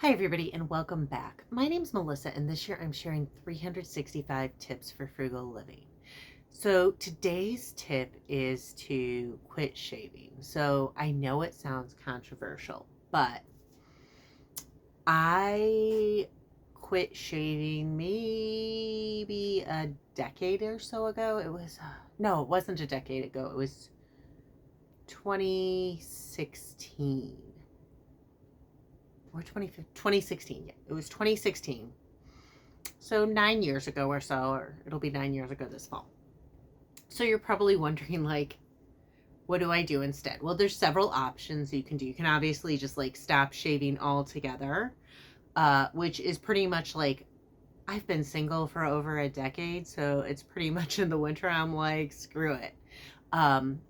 Hi, everybody, and welcome back. My name's Melissa, and this year I'm sharing 365 tips for frugal living. So, today's tip is to quit shaving. So, I know it sounds controversial, but I quit shaving maybe a decade or so ago. No, it wasn't a decade ago, it was 2016 or 2016. Yeah, it was 2016. So 9 years ago or so, or it'll be 9 years ago this fall. So you're probably wondering, like, what do I do instead? Well, there's several options you can do. You can obviously just like stop shaving altogether, which is pretty much like I've been single for over a decade, so it's pretty much in the winter I'm like, screw it. Um,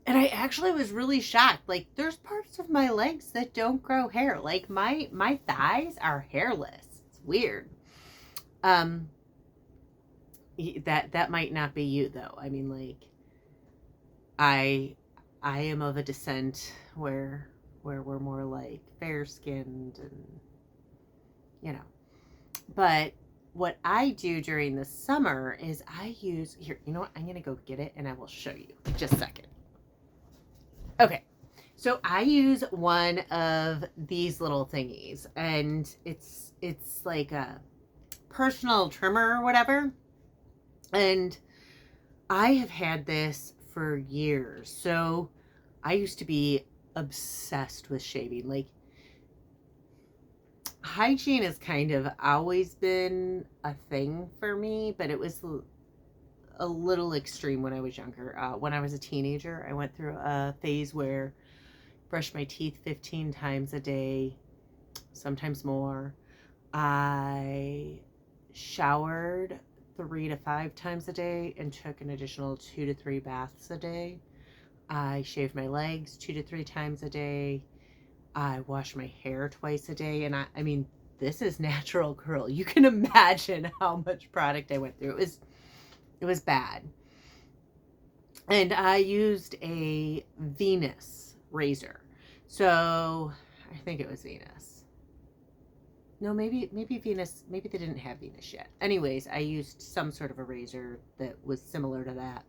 and I actually was really shocked. Like, there's parts of my legs that don't grow hair. Like my thighs are hairless. It's weird. Um, that might not be you though. I mean, like, I I am of a descent where we're more like fair skinned and you know. But what I do during the summer is I use here. You know what? I'm gonna go get it and I will show you in just a second. Okay. So I use one of these little thingies, and it's like a personal trimmer or whatever. And I have had this for years. So I used to be obsessed with shaving. Like, hygiene has kind of always been a thing for me, but it was a little extreme when I was younger. When I was a teenager, I went through a phase where I brushed my teeth 15 times a day, sometimes more. I showered 3 to 5 times a day and took an additional 2 to 3 baths a day. I shave my legs 2 to 3 times a day. I wash my hair twice a day. And I mean, this is natural curl. You can imagine how much product I went through. It was bad. And I used a Venus razor. So I think it was Venus. No, maybe Venus, maybe they didn't have Venus yet. Anyways, I used some sort of a razor that was similar to that.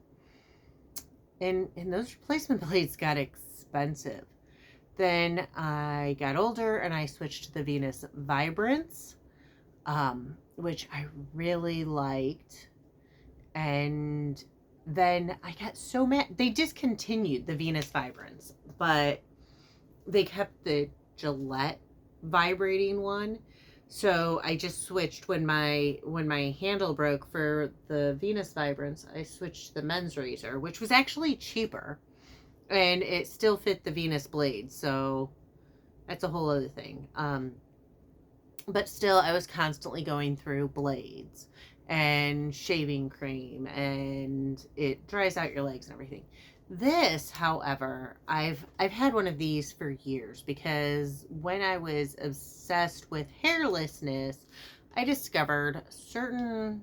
And those replacement blades got expensive. Then I got older and I switched to the Venus Vibrance, which I really liked. And then I got so mad. They discontinued the Venus Vibrance, but they kept the Gillette vibrating one. So I just switched when my handle broke for the Venus Vibrance. I switched to the men's razor, which was actually cheaper, and it still fit the Venus blade. So that's a whole other thing. But still, I was constantly going through blades and shaving cream, and it dries out your legs and everything. This, however, I've had one of these for years because when I was obsessed with hairlessness, I discovered certain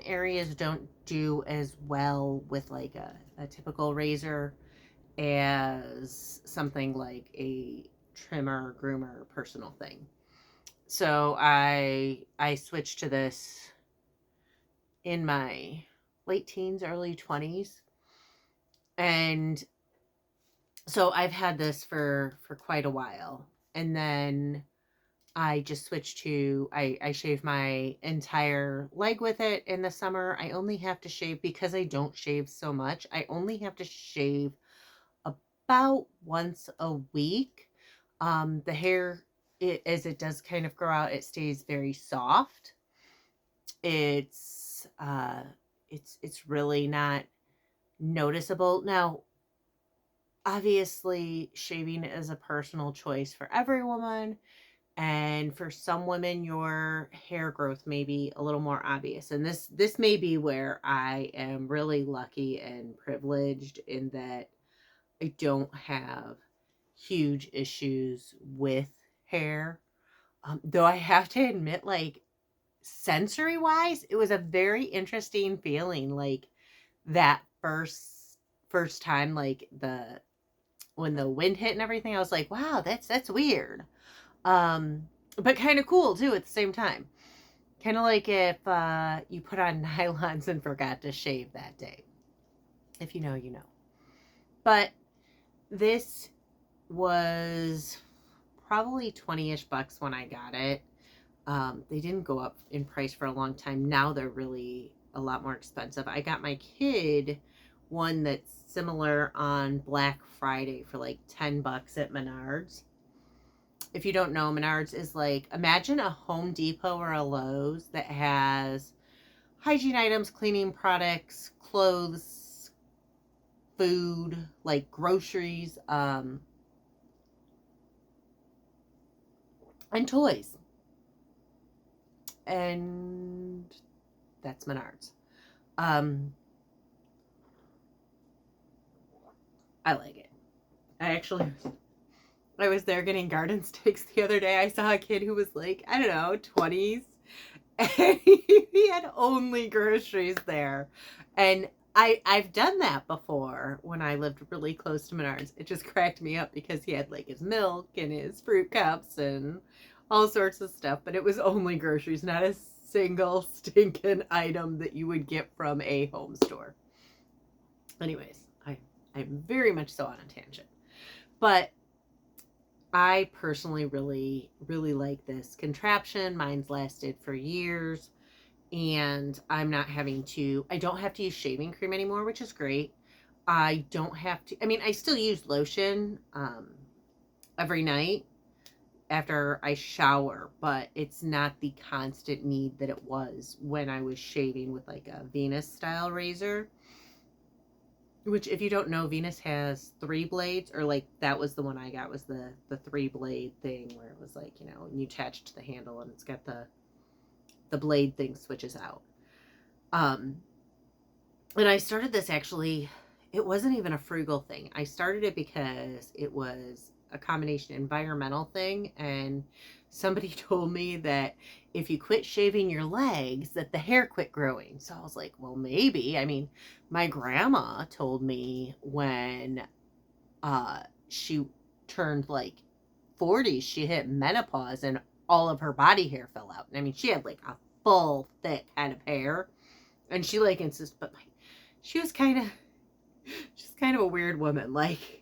areas don't do as well with like a typical razor as something like a trimmer, groomer, personal thing. So I switched to this in my late teens, early 20s. And so I've had this for quite a while. And then I just switched to I shave my entire leg with it in the summer. I only have to shave because I don't shave so much. I only have to shave about once a week. The hair, as it does kind of grow out, it stays very soft. It's it's really not noticeable. Now, obviously, shaving is a personal choice for every woman, and for some women your hair growth may be a little more obvious. And this may be where I am really lucky and privileged in that I don't have huge issues with hair. Though I have to admit, like, sensory wise, it was a very interesting feeling. Like, that first time, like, the when the wind hit and everything, I was like, wow, that's weird. but kind of cool too at the same time. Kind of like if you put on nylons and forgot to shave that day. If you know, you know. But this was probably 20-ish bucks when I got it. They didn't go up in price for a long time. Now they're really a lot more expensive. I got my kid one that's similar on Black Friday for like 10 bucks at Menards. If you don't know, Menards is like, imagine a Home Depot or a Lowe's that has hygiene items, cleaning products, clothes, food, like groceries, and toys. And that's Menards. Um, I like it. I was there getting garden sticks the other day. I saw a kid who was like, I don't know, 20s. And he had only groceries there. And I've done that before when I lived really close to Menards. It just cracked me up because he had like his milk and his fruit cups and all sorts of stuff. But it was only groceries, not a single stinking item that you would get from a home store. Anyways, I'm very much so on a tangent. But I personally really, really like this contraption. Mine's lasted for years, and I don't have to use shaving cream anymore, which is great. I don't have to, I mean, I still use lotion every night after I shower, but it's not the constant need that it was when I was shaving with like a Venus style razor. Which, if you don't know, Venus has 3 blades, or like that was the one I got, was the 3-blade thing where it was like, you attach it to the handle and it's got the blade thing switches out. And I started this actually, it wasn't even a Frugal thing. I started it because it was a combination environmental thing, and somebody told me that if you quit shaving your legs that the hair quit growing. So I was like, well, maybe. I mean, my grandma told me when she turned like 40, she hit menopause and all of her body hair fell out. I mean, she had like a full thick head of hair, and she like insisted, but like she was she's kind of a weird woman, like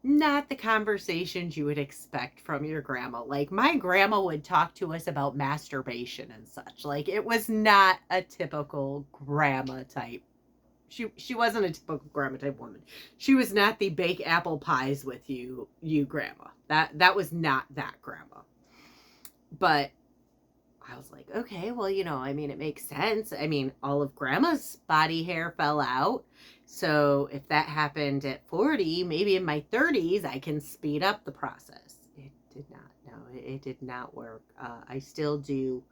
not the conversations you would expect from your grandma. Like, my grandma would talk to us about masturbation and such. Like, it was not a typical grandma type. She wasn't a typical grandma type woman. She was not the bake apple pies with you grandma. That was not that grandma. But I was like, okay, well, I mean, it makes sense. I mean, all of grandma's body hair fell out. So if that happened at 40, maybe in my 30s, I can speed up the process. It did not. No, it did not work. I still do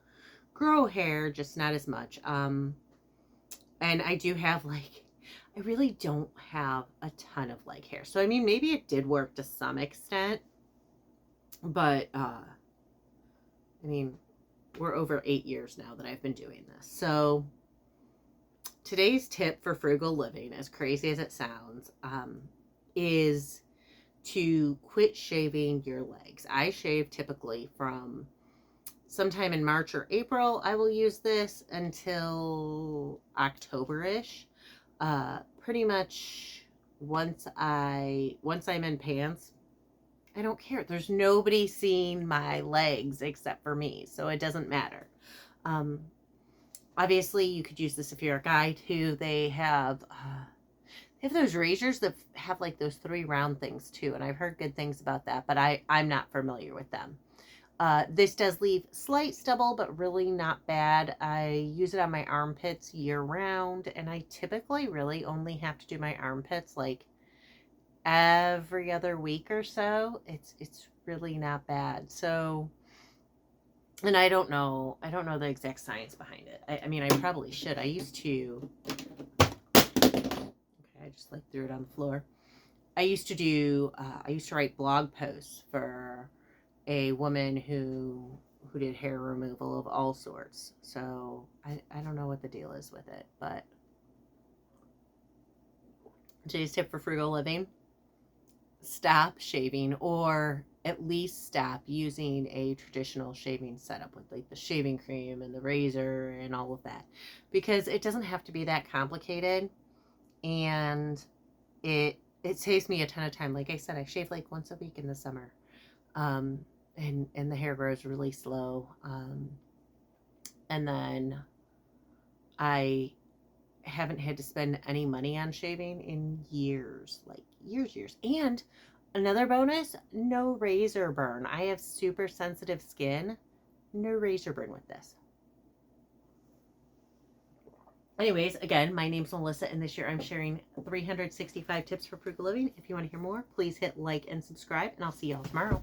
grow hair, just not as much. And I do have I really don't have a ton of hair. So, I mean, maybe it did work to some extent. But, I mean, we're over 8 years now that I've been doing this. So today's tip for frugal living, as crazy as it sounds, is to quit shaving your legs. I shave typically from sometime in March or April. I will use this until October-ish. Pretty much once I'm in pants, I don't care. There's nobody seeing my legs except for me, so it doesn't matter. Obviously, you could use this if you're a guy too. They have those razors that have like those 3 round things too, and I've heard good things about that, but I'm not familiar with them. This does leave slight stubble, but really not bad. I use it on my armpits year round, and I typically really only have to do my armpits like every other week or so. It's really not bad. So, and I don't know the exact science behind it. I mean, I probably should. I used to, okay, I just threw it on the floor. I used to write blog posts for a woman who did hair removal of all sorts. So I don't know what the deal is with it, but today's tip for frugal living: stop shaving, or at least stop using a traditional shaving setup with like the shaving cream and the razor and all of that, because it doesn't have to be that complicated, and it saves me a ton of time. Like I said, I shave like once a week in the summer, um, and the hair grows really slow, and then I haven't had to spend any money on shaving in years, like years. And another bonus, no razor burn. I have super sensitive skin. No razor burn with this. Anyways, again, my name's Melissa, and this year I'm sharing 365 tips for frugal living. If you want to hear more, please hit like and subscribe, and I'll see y'all tomorrow.